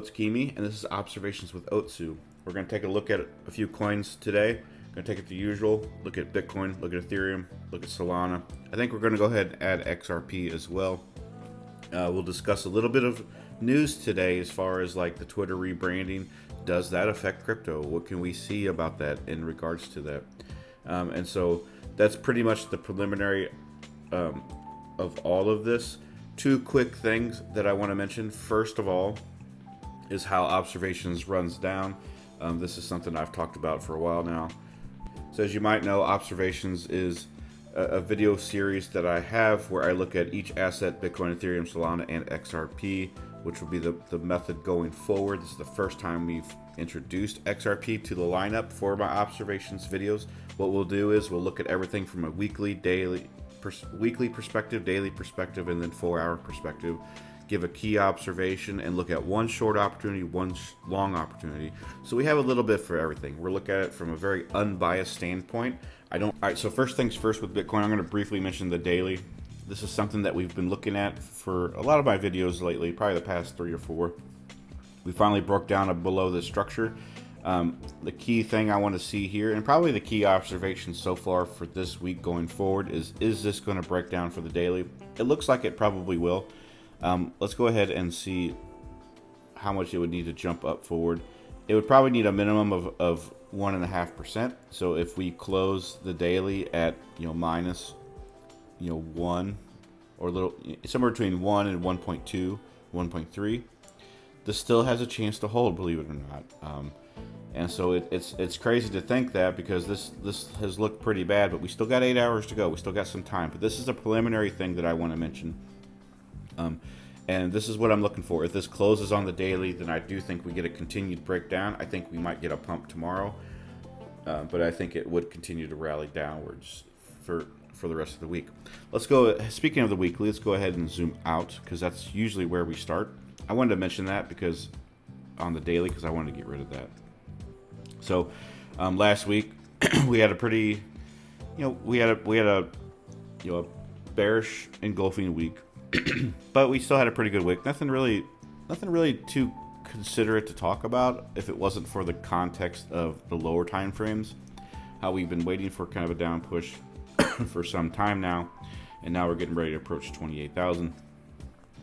And this is Observations with Otsu. We're going to take a look at a few coins today. Going to take it the usual, look at Bitcoin, look at Ethereum, look at Solana. I think we're going to go ahead and add XRP as well. We'll discuss a little bit of news today as far as like the Twitter rebranding. Does that affect crypto? What can we see about that in regards to that? And so that's pretty much the preliminary of all of this. Two quick things that I want to mention. First of all, is how Observations runs down. This is something I've talked about for a while now. So as you might know, Observations is a video series that I have where I look at each asset, Bitcoin, Ethereum, Solana, and XRP, which will be the method going forward. This is the first time we've introduced XRP to the lineup for my Observations videos. What we'll do is we'll look at everything from a weekly perspective, daily perspective, and then 4-hour perspective. Give a key observation and look at one short opportunity, one long opportunity. So we have a little bit for everything. We're looking at it from a very unbiased standpoint. All right, so first things first with Bitcoin, I'm going to briefly mention the daily. This is something that we've been looking at for a lot of my videos lately, probably the past 3 or 4. We finally broke down below the structure. The key thing I want to see here, and probably the key observation so far for this week going forward, is this going to break down for the daily? It looks like it probably will. Let's go ahead and see how much it would need to jump up forward. It would probably need a minimum of 1.5%. So if we close the daily at minus 1 or a little somewhere between 1 and 1.2, 1.3, this still has a chance to hold, believe it or not. And so it's crazy to think that, because this has looked pretty bad, but we still got 8 hours to go. We still got some time. But this is a preliminary thing that I want to mention. And this is what I'm looking for. If this closes on the daily, then I do think we get a continued breakdown. I think we might get a pump tomorrow, but I think it would continue to rally downwards for the rest of the week. Let's go. Speaking of the weekly, let's go ahead and zoom out, because that's usually where we start. I wanted to mention that because on the daily, because I wanted to get rid of that. So last week we had a pretty, we had a bearish engulfing week. But we still had a pretty good week. Nothing really too considerate to talk about if it wasn't for the context of the lower time frames. How we've been waiting for kind of a down push for some time now, and now we're getting ready to approach 28,000.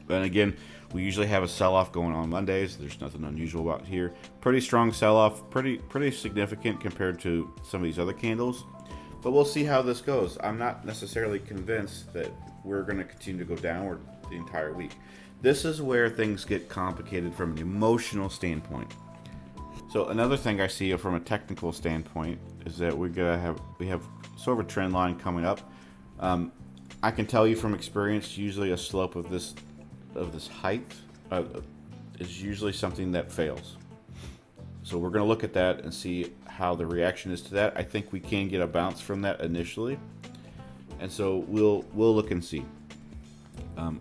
And again, we usually have a sell-off going on Mondays. There's nothing unusual about here. Pretty strong sell-off, pretty significant compared to some of these other candles. But we'll see how this goes. I'm not necessarily convinced that we're going to continue to go downward the entire week. This is where things get complicated from an emotional standpoint. So another thing I see from a technical standpoint is that we have sort of a trend line coming up. I can tell you from experience, usually a slope of this height is usually something that fails. So we're going to look at that and see how the reaction is to that. I think we can get a bounce from that initially, and so we'll look and see.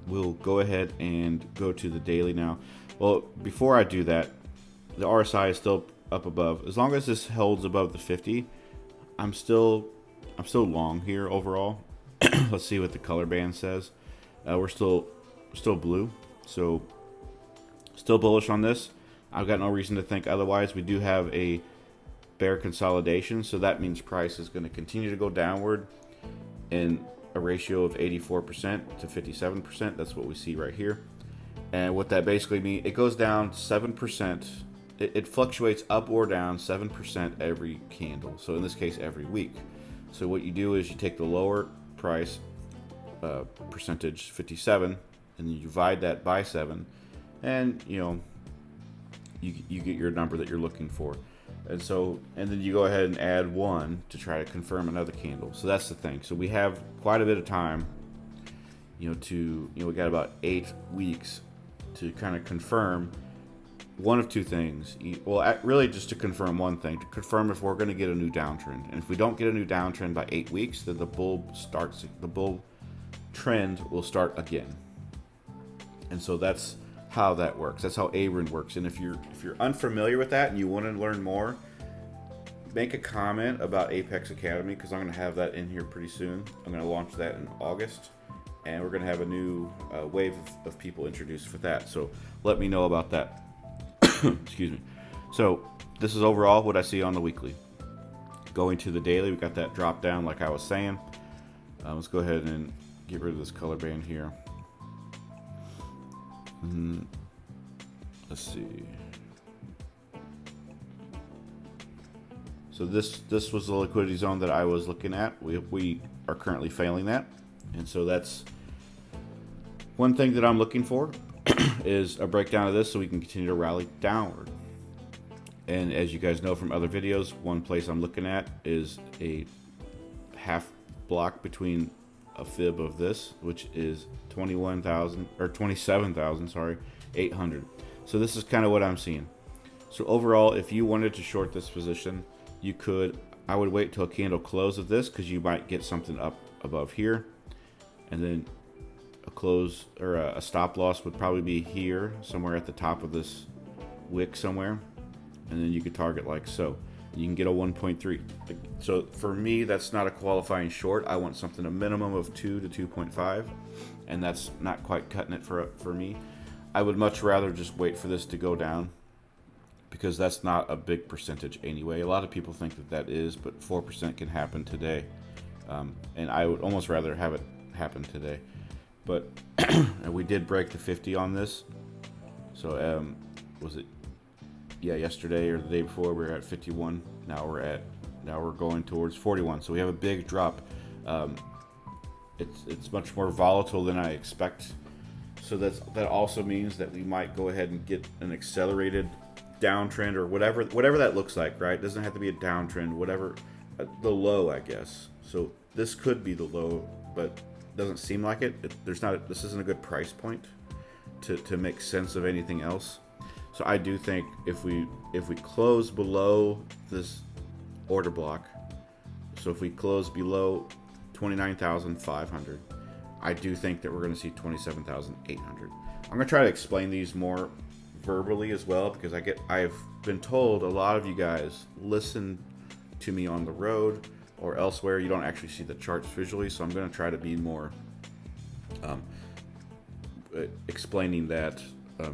We'll go ahead and go to the daily now. Well, before I do that, the RSI is still up above. As long as this holds above the 50, I'm still long here overall. Let's see what the color band says. We're still blue, so still bullish on this. I've got no reason to think otherwise. We do have a bear consolidation, so that means price is going to continue to go downward in a ratio of 84% to 57%. That's what we see right here. And what that basically means, it goes down 7%. It fluctuates up or down 7% every candle. So in this case, every week. So what you do is you take the lower price percentage, 57, and you divide that by 7, and you get your number that you're looking for. And then you go ahead and add 1 to try to confirm another candle. So that's the thing. So we have quite a bit of time, we got about 8 weeks to kind of confirm one of two things. Well, really just to confirm one thing, to confirm if we're going to get a new downtrend. And if we don't get a new downtrend by 8 weeks, then the bull trend will start again. And so that's how that works. That's how AREN works. And if you're unfamiliar with that and you want to learn more, make a comment about Apex Academy, because I'm going to have that in here pretty soon. I'm going to launch that in August, and we're going to have a new wave of people introduced for that. So let me know about that. Excuse me. So this is overall what I see on the weekly. Going to the daily, we got that drop down like I was saying. Let's go ahead and get rid of this color band here. Let's see. So this was the liquidity zone that I was looking at. We are currently failing that, and so that's one thing that I'm looking for is a breakdown of this so we can continue to rally downward. And as you guys know from other videos, one place I'm looking at is a half block between a fib of this, which is 21,000 or 27,000, sorry, 800. So this is kind of what I'm seeing. So overall, if you wanted to short this position, you could. I would wait till a candle close of this because you might get something up above here, and then a close or a stop loss would probably be here somewhere at the top of this wick somewhere, and then you could target like so. You can get a 1.3. So for me, that's not a qualifying short. I want something a minimum of 2 to 2.5, and that's not quite cutting it for me. I would much rather just wait for this to go down because that's not a big percentage anyway. A lot of people think that that is, but 4% can happen today, and I would almost rather have it happen today. But we did break the 50 on this. So was it? Yeah, yesterday or the day before we were at 51. Now we're going towards 41. So we have a big drop. It's much more volatile than I expect. So that also means that we might go ahead and get an accelerated downtrend or whatever that looks like, right? It doesn't have to be a downtrend, whatever the low, I guess. So this could be the low, but it doesn't seem like it. This isn't a good price point to make sense of anything else. So I do think if we close below this order block, so if we close below 29,500, I do think that we're going to see 27,800. I'm going to try to explain these more verbally as well because I've been told a lot of you guys listen to me on the road or elsewhere. You don't actually see the charts visually, so I'm going to try to be more explaining that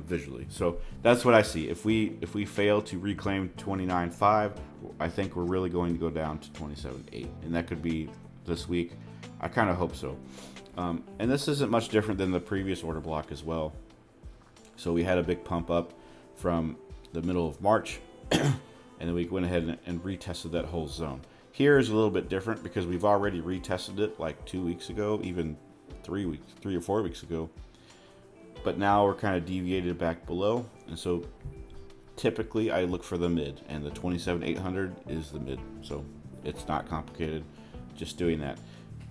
visually. So that's what I see. If we fail to reclaim 29.5, I think we're really going to go down to 27.8, and that could be this week. I kind of hope so. And this isn't much different than the previous order block as well. So we had a big pump up from the middle of March, and then we went ahead and retested that whole zone. Here is a little bit different because we've already retested it like 2 weeks ago, even 3 or 4 weeks ago. But now we're kind of deviated back below, and so typically I look for the mid, and the 27,800 is the mid. So it's not complicated, just doing that.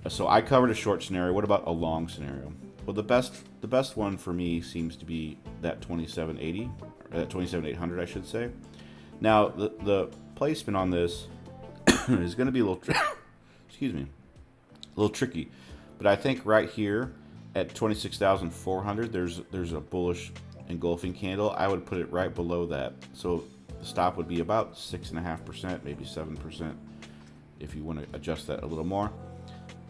So I covered a short scenario. What about a long scenario? Well, the best one for me seems to be that 2780, or that 27,800, I should say. Now the placement on this is going to be a little, excuse me, a little tricky, but I think right here at 26,400, there's a bullish engulfing candle. I would put it right below that, so the stop would be about 6.5%, maybe 7%, if you want to adjust that a little more.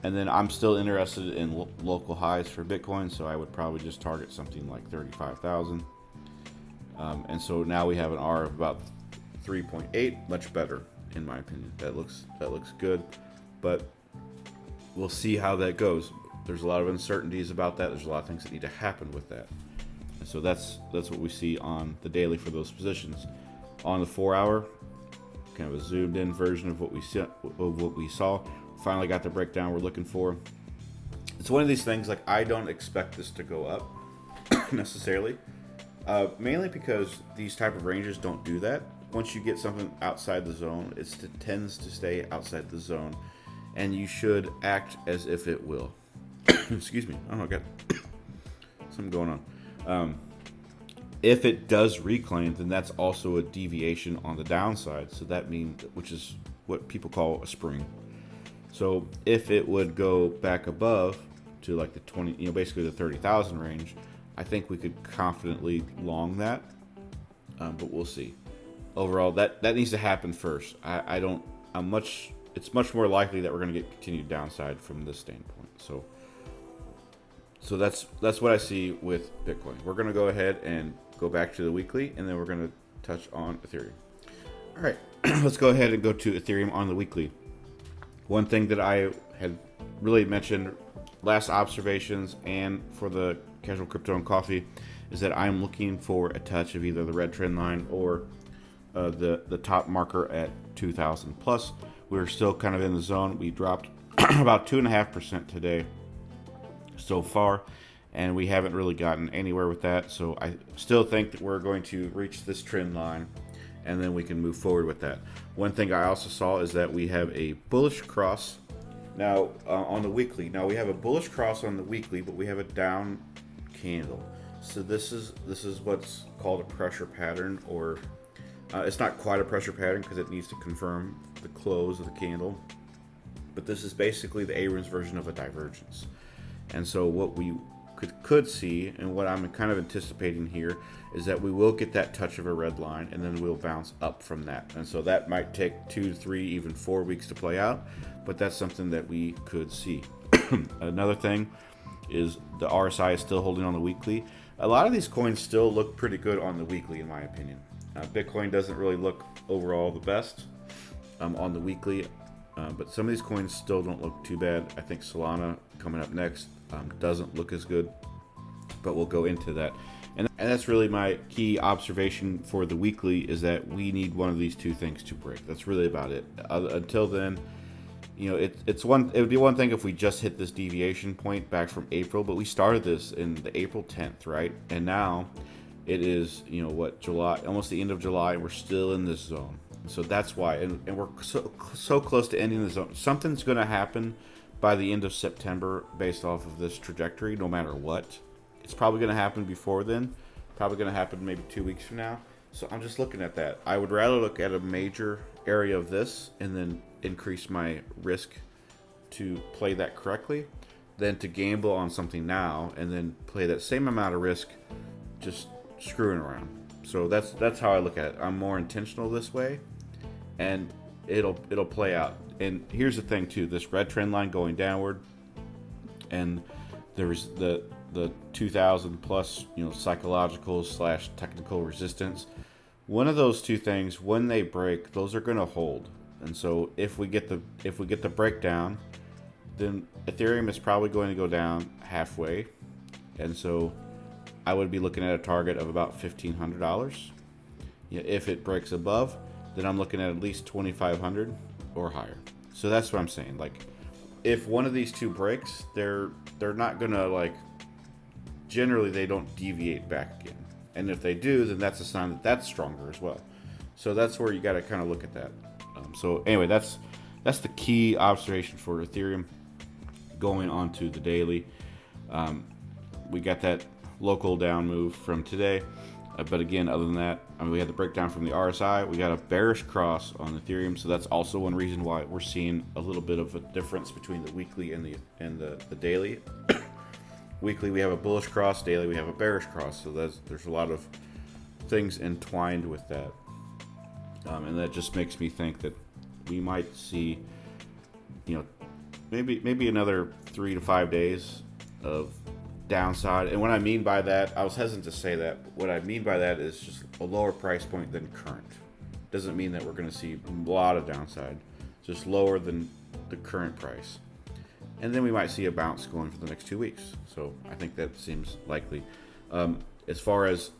And then I'm still interested in local highs for Bitcoin, so I would probably just target something like 35,000. And so now we have an R of about 3.8, much better in my opinion. That looks good, but we'll see how that goes. There's a lot of uncertainties about that. There's a lot of things that need to happen with that. And so that's what we see on the daily for those positions. On the 4 hour, kind of a zoomed in version of what we saw. Finally got the breakdown we're looking for. It's one of these things, like, I don't expect this to go up necessarily, mainly because these type of ranges don't do that. Once you get something outside the zone, it tends to stay outside the zone, and you should act as if it will. Excuse me. Oh, I got something going on. If it does reclaim, then that's also a deviation on the downside. So that means, which is what people call a spring. So if it would go back above to like the 20, basically the 30,000 range, I think we could confidently long that. But we'll see. Overall, that needs to happen first. It's much more likely that we're going to get continued downside from this standpoint. So that's what I see with Bitcoin. We're going to go ahead and go back to the weekly, and then we're going to touch on Ethereum. All right, let's go ahead and go to Ethereum on the weekly. One thing that I had really mentioned last observations and for the casual crypto and coffee is that I'm looking for a touch of either the red trend line or the top marker at 2,000 plus. We're still kind of in the zone. We dropped about 2.5% today so far, and we haven't really gotten anywhere with that. So I still think that we're going to reach this trend line, and then we can move forward with that. One thing I also saw is that we have a bullish cross now on the weekly. Now we have a bullish cross on the weekly, but we have a down candle. So this is what's called a pressure pattern, or it's not quite a pressure pattern because it needs to confirm the close of the candle. But this is basically the Abrams version of a divergence. And so what we could see, and what I'm kind of anticipating here, is that we will get that touch of a red line, and then we'll bounce up from that. And so that might take 2 to 3, even 4 weeks to play out, but that's something that we could see. Another thing is the RSI is still holding on the weekly. A lot of these coins still look pretty good on the weekly, in my opinion. Bitcoin doesn't really look overall the best on the weekly, but some of these coins still don't look too bad. I think Solana coming up next doesn't look as good, but we'll go into that. And that's really my key observation for the weekly, is that we need one of these two things to break. That's really about it. Until then, it would be one thing if we just hit this deviation point back from April, but we started this in the April 10th, right? And now it is, July, almost the end of July, and we're still in this zone. So that's why, and we're so close to ending the zone. Something's going to happen by the end of September based off of this trajectory, no matter what. It's probably going to happen before then. Probably going to happen maybe 2 weeks from now. So I'm just looking at that. I would rather look at a major area of this and then increase my risk to play that correctly than to gamble on something now and then play that same amount of risk just screwing around. So that's how I look at it. I'm more intentional this way, and it'll play out. And here's the thing too: this red trend line going downward, and there's the 2,000 plus psychological / technical resistance. One of those two things, when they break, those are going to hold. And so if we get the breakdown, then Ethereum is probably going to go down halfway, and so I would be looking at a target of about $1,500. If it breaks above, then I'm looking at least 2,500 or higher. So that's what I'm saying. Like, if one of these two breaks, they're not gonna generally they don't deviate back again. And if they do, then that's a sign that that's stronger as well. So that's where you got to kind of look at that. So anyway, that's the key observation for Ethereum. Going on to the daily, we got that local down move from today, but again, other than that, we had the breakdown from the RSI. We got a bearish cross on Ethereum, so that's also one reason why we're seeing a little bit of a difference between the weekly and the daily. Weekly we have a bullish cross, daily we have a bearish cross, so there's a lot of things entwined with that, and that just makes me think that we might see maybe another 3 to 5 days of downside. And what I mean by that, I was hesitant to say that, what I mean by that is just a lower price point than current. Doesn't mean that we're going to see a lot of downside, just lower than the current price. And then we might see a bounce going for the next 2 weeks. So I think that seems likely. As far as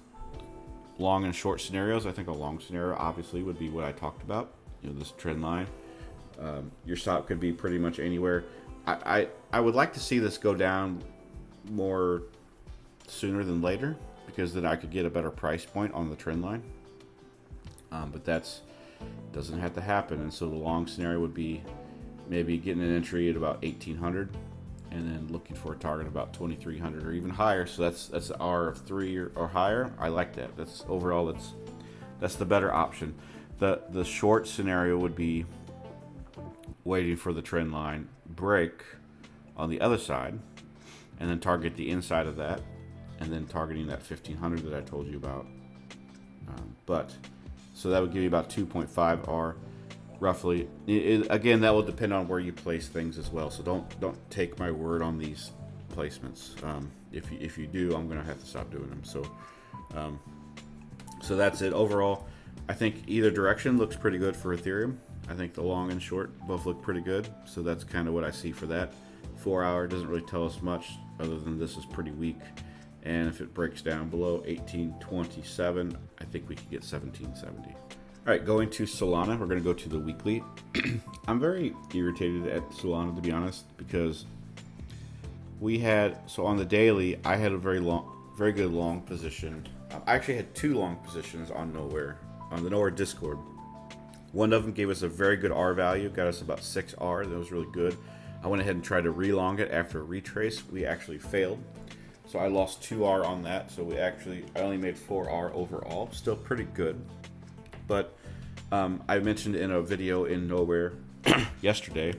long and short scenarios, I think a long scenario obviously would be what I talked about, this trend line. Your stop could be pretty much anywhere. I would like to see this go down more sooner than later, because then I could get a better price point on the trend line. But that's doesn't have to happen, and so the long scenario would be maybe getting an entry at about 1,800 and then looking for a target about 2,300 or even higher. So that's an R of 3 or higher. I like that. That's overall that's the better option. The short scenario would be waiting for the trend line break on the other side and then target the inside of that, and then targeting that 1,500 that I told you about. So that would give you about 2.5 R roughly. Again, that will depend on where you place things as well. So don't take my word on these placements. If you do, I'm gonna have to stop doing them. So that's it overall. I think either direction looks pretty good for Ethereum. I think the long and short both look pretty good. So that's kind of what I see for that. 4 hour doesn't really tell us much other than this is pretty weak. And if it breaks down below 1827, I think we could get 1770. All right, going to Solana, we're going to go to the weekly. I'm very irritated at Solana, to be honest, because so on the daily, I had a very good long position. I actually had 2 long positions on the Nowhere Discord. One of them gave us a very good R value, got us about 6 R. That was really good. I went ahead and tried to relong it after a retrace. We actually failed. So I lost 2 R on that. So I only made 4 R overall. Still pretty good. But I mentioned in a video in Nowhere yesterday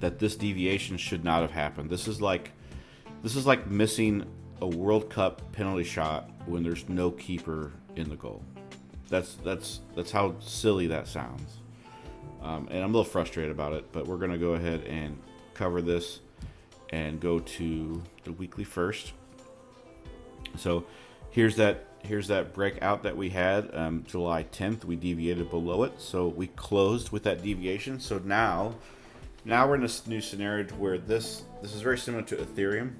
that this deviation should not have happened. This is like missing a World Cup penalty shot when there's no keeper in the goal. That's how silly that sounds. And I'm a little frustrated about it, but we're going to go ahead and cover this and go to the weekly first. So here's that breakout that we had July 10th. We deviated below it, so we closed with that deviation. So now we're in a new scenario where this is very similar to Ethereum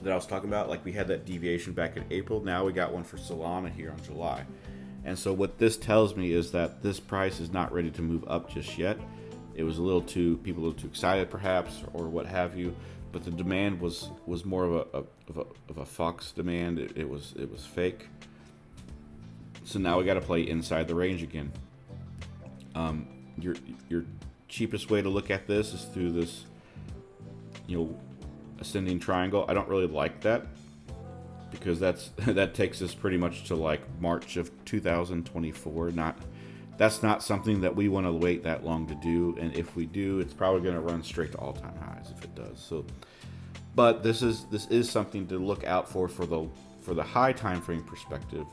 that I was talking about. Like we had that deviation back in April. Now we got one for Solana here on July. And so what this tells me is that this price is not ready to move up just yet. It was people a little too excited perhaps, or what have you. But the demand was more of a fox demand. It was fake. So now we got to play inside the range again. Your cheapest way to look at this is through this, ascending triangle. I don't really like that because that takes us pretty much to like March of 2024. That's not something that we want to wait that long to do, and if we do, it's probably going to run straight to all-time highs if it does. So, but this is something to look out for the high time frame perspective.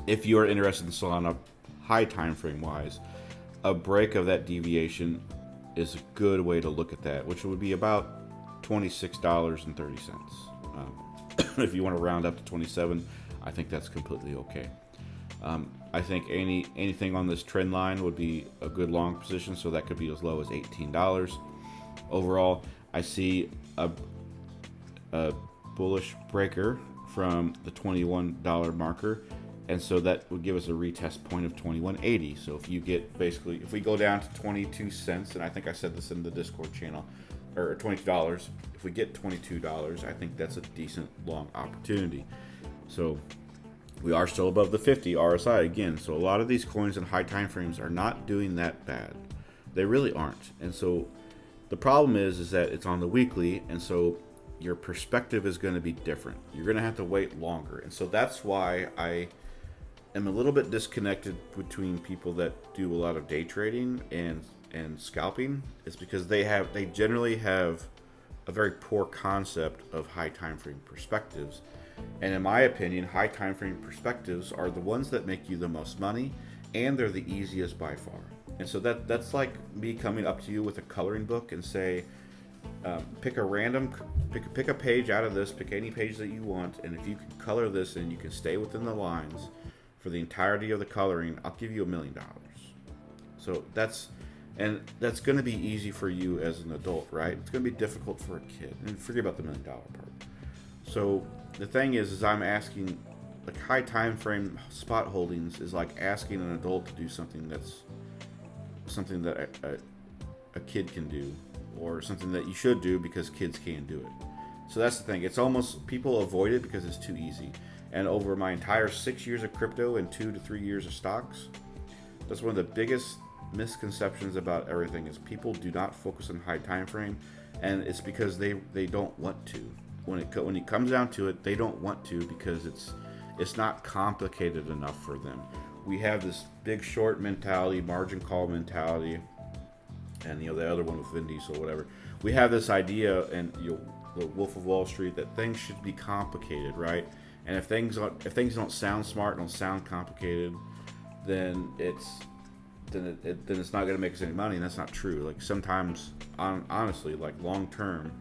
If you are interested in Solana high time frame wise, a break of that deviation is a good way to look at that, which would be about $26.30. If you want to round up to 27, I think that's completely okay. I think anything on this trend line would be a good long position, so that could be as low as $18. Overall, I see a bullish breaker from the $21 marker, and so that would give us a retest point of 21.80. So if we go down to 22 cents, and I think I said this in the Discord channel, or $22, if we get $22, I think that's a decent long opportunity. So we are still above the 50 RSI again. So a lot of these coins in high time frames are not doing that bad. They really aren't. And so the problem is that it's on the weekly, and so your perspective is going to be different. You're going to have to wait longer. And so that's why I am a little bit disconnected between people that do a lot of day trading and scalping. It's because they generally have a very poor concept of high time frame perspectives. And in my opinion, high time frame perspectives are the ones that make you the most money, and they're the easiest by far. And so that's like me coming up to you with a coloring book and say, pick a page out of this, pick any page that you want, and if you can color this and you can stay within the lines for the entirety of the coloring, I'll give you $1 million. So that's going to be easy for you as an adult, right? It's going to be difficult for a kid, and forget about the $1 million part. So the thing is I'm asking, like, high time frame spot holdings is like asking an adult to do something that a kid can do, or something that you should do because kids can't do it. So that's the thing. It's almost, people avoid it because it's too easy. And over my entire 6 years of crypto and 2 to 3 years of stocks, that's one of the biggest misconceptions about everything is people do not focus on high time frame, and it's because they don't want to. When it comes down to it, they don't want to because it's not complicated enough for them. We have this big short mentality, margin call mentality, and the other one with Vin Diesel or whatever. We have this idea, and the Wolf of Wall Street, that things should be complicated, right? And if things don't sound smart, don't sound complicated, then it's not going to make us any money, and that's not true. Like sometimes, honestly, like long term,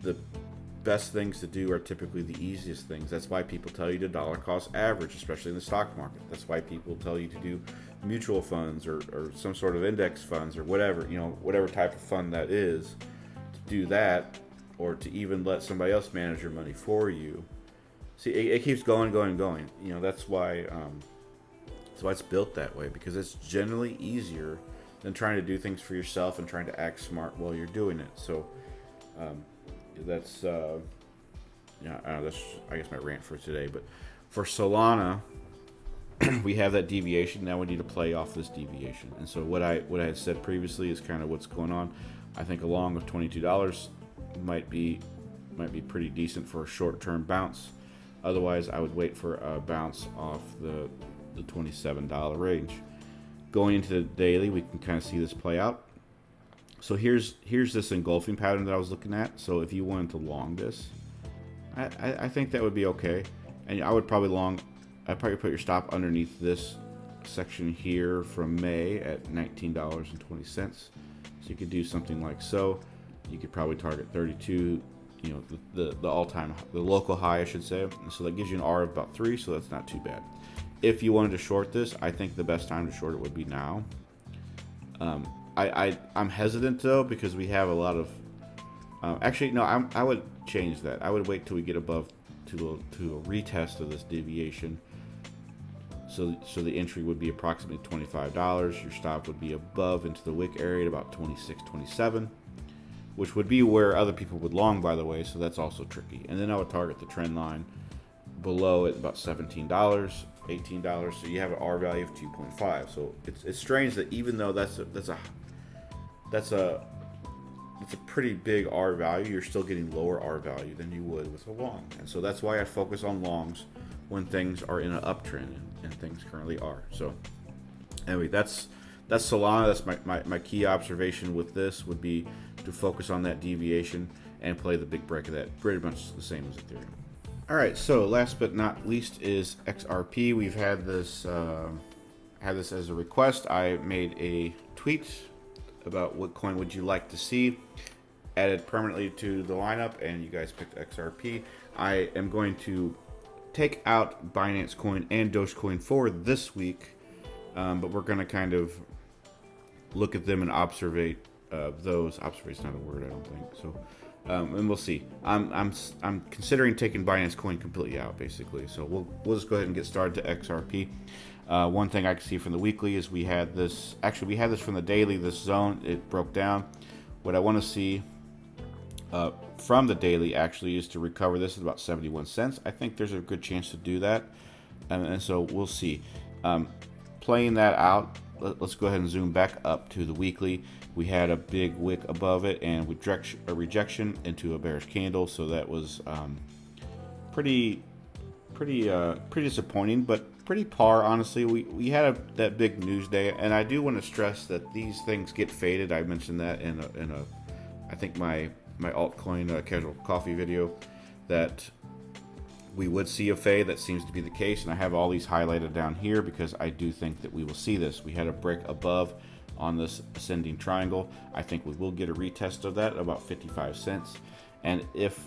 the best things to do are typically the easiest things. That's why people tell you to dollar cost average, especially in the stock market. That's why people tell you to do mutual funds or some sort of index funds or whatever, whatever type of fund that is, to do that, or to even let somebody else manage your money for you. See, it keeps going. That's why it's built that way, because it's generally easier than trying to do things for yourself and trying to act smart while you're doing it. So that's I guess my rant for today. But for Solana, we have that deviation. Now we need to play off this deviation. And so what I had said previously is kind of what's going on. I think a long of $22 might be pretty decent for a short-term bounce. Otherwise, I would wait for a bounce off the $27 range. Going into the daily, we can kind of see this play out. So here's this engulfing pattern that I was looking at. So if you wanted to long this, I think that would be okay. And I would probably I'd probably put your stop underneath this section here from May at $19.20. So you could do something like so. You could probably target 32, the all-time, the local high, I should say. And so that gives you an R of about 3, so that's not too bad. If you wanted to short this, I think the best time to short it would be now. I'm hesitant though, because we have a lot of. Actually, no, I would change that. I would wait till we get above to a retest of this deviation. So the entry would be approximately $25. Your stop would be above into the wick area at about 26, 27, which would be where other people would long, by the way. So that's also tricky. And then I would target the trend line below at about $17, $18. So you have an R value of 2.5. So it's strange that even though that's a pretty big R value, you're still getting lower R value than you would with a long. And so that's why I focus on longs when things are in an uptrend, and things currently are. So anyway, that's Solana. That's my key observation with this would be to focus on that deviation and play the big break of that, pretty much the same as Ethereum. All right, so last but not least is XRP. We've had this as a request. I made a tweet about what coin would you like to see added permanently to the lineup, and you guys picked XRP. I am going to take out Binance Coin and Dogecoin for this week, but we're going to kind of look at them and observe those. Observate's not a word, I don't think. So, and we'll see. I'm considering taking Binance Coin completely out, basically. So we'll just go ahead and get started to XRP. One thing I can see from the weekly is we had this from the daily, this zone, it broke down. What I want to see from the daily actually is to recover this at about 71 cents. I think there's a good chance to do that. And so we'll see. Playing that out, let's go ahead and zoom back up to the weekly. We had a big wick above it and a rejection into a bearish candle. So that was pretty disappointing, but pretty par, honestly. We had that big news day, and I do want to stress that these things get faded. I mentioned that in I think my altcoin casual coffee video, that we would see a fade. That seems to be the case, and I have all these highlighted down here because I do think that we will see this. We had a break above on this ascending triangle. I think we will get a retest of that, about 55 cents. And if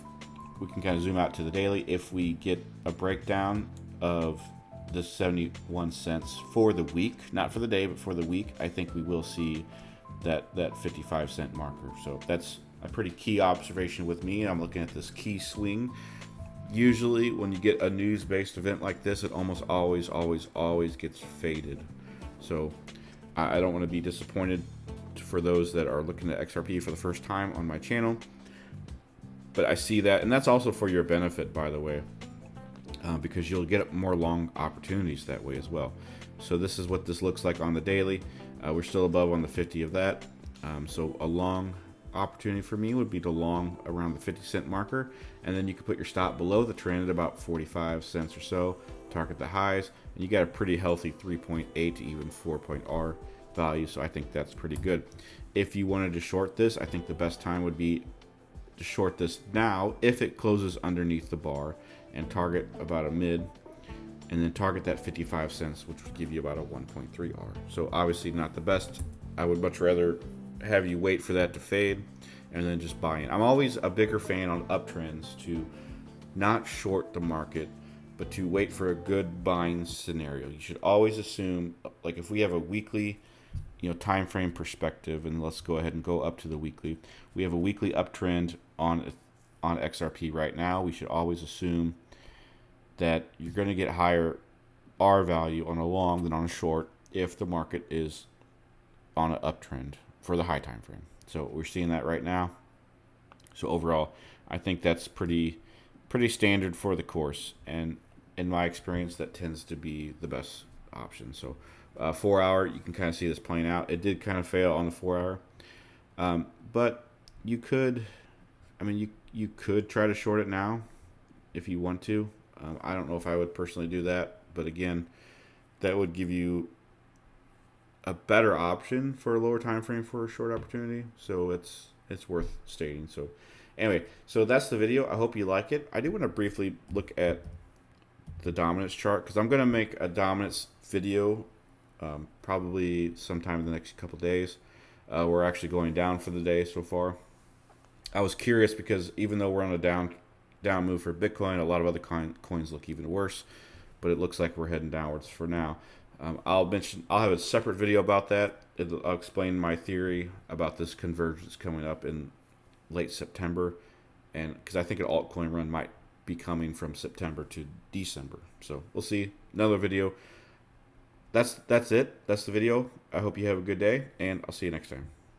we can kind of zoom out to the daily, if we get a breakdown of the 71 cents for the week, not for the day, but for the week, I think we will see that 55 cent marker. So that's a pretty key observation with me. I'm looking at this key swing. Usually when you get a news-based event like this, it almost always gets faded. So I don't want to be disappointed for those that are looking at XRP for the first time on my channel. But I see that, and that's also for your benefit, by the way, because you'll get more long opportunities that way as well. So this is what this looks like on the daily. We're still above on the 50 of that. So a long opportunity for me would be to long around the 50 cent marker, and then you can put your stop below the trend at about 45 cents or so, target the highs, and you got a pretty healthy 3.8 to even 4 R value. So I think that's pretty good. If you wanted to short this, I think the best time would be to short this now if it closes underneath the bar, and target about a mid, and then target that 55 cents, which would give you about a 1.3 R. So obviously not the best. I would much rather have you wait for that to fade and then just buy in. I'm always a bigger fan on uptrends to not short the market, but to wait for a good buying scenario. You should always assume, like if we have a weekly, time frame perspective, and let's go ahead and go up to the weekly. We have a weekly uptrend on XRP right now. We should always assume that you're going to get higher R value on a long than on a short if the market is on an uptrend for the high time frame. So we're seeing that right now. So overall, I think that's pretty standard for the course, and in my experience, that tends to be the best option. So 4 hour, you can kind of see this playing out. It did kind of fail on the 4 hour, but you could, you could try to short it now if you want to. I don't know if I would personally do that, but again, that would give you a better option for a lower time frame for a short opportunity. So it's worth stating. So anyway, so that's the video. I hope you like it. I do want to briefly look at the dominance chart because I'm going to make a dominance video probably sometime in the next couple days. We're actually going down for the day so far. I was curious because even though we're on a down move for Bitcoin, a lot of other coins look even worse, but it looks like we're heading downwards for now. I'll have a separate video about that. I'll explain my theory about this convergence coming up in late September, and because I think an altcoin run might be coming from September to December. So we'll see. Another video. That's it. That's the video. I hope you have a good day, and I'll see you next time.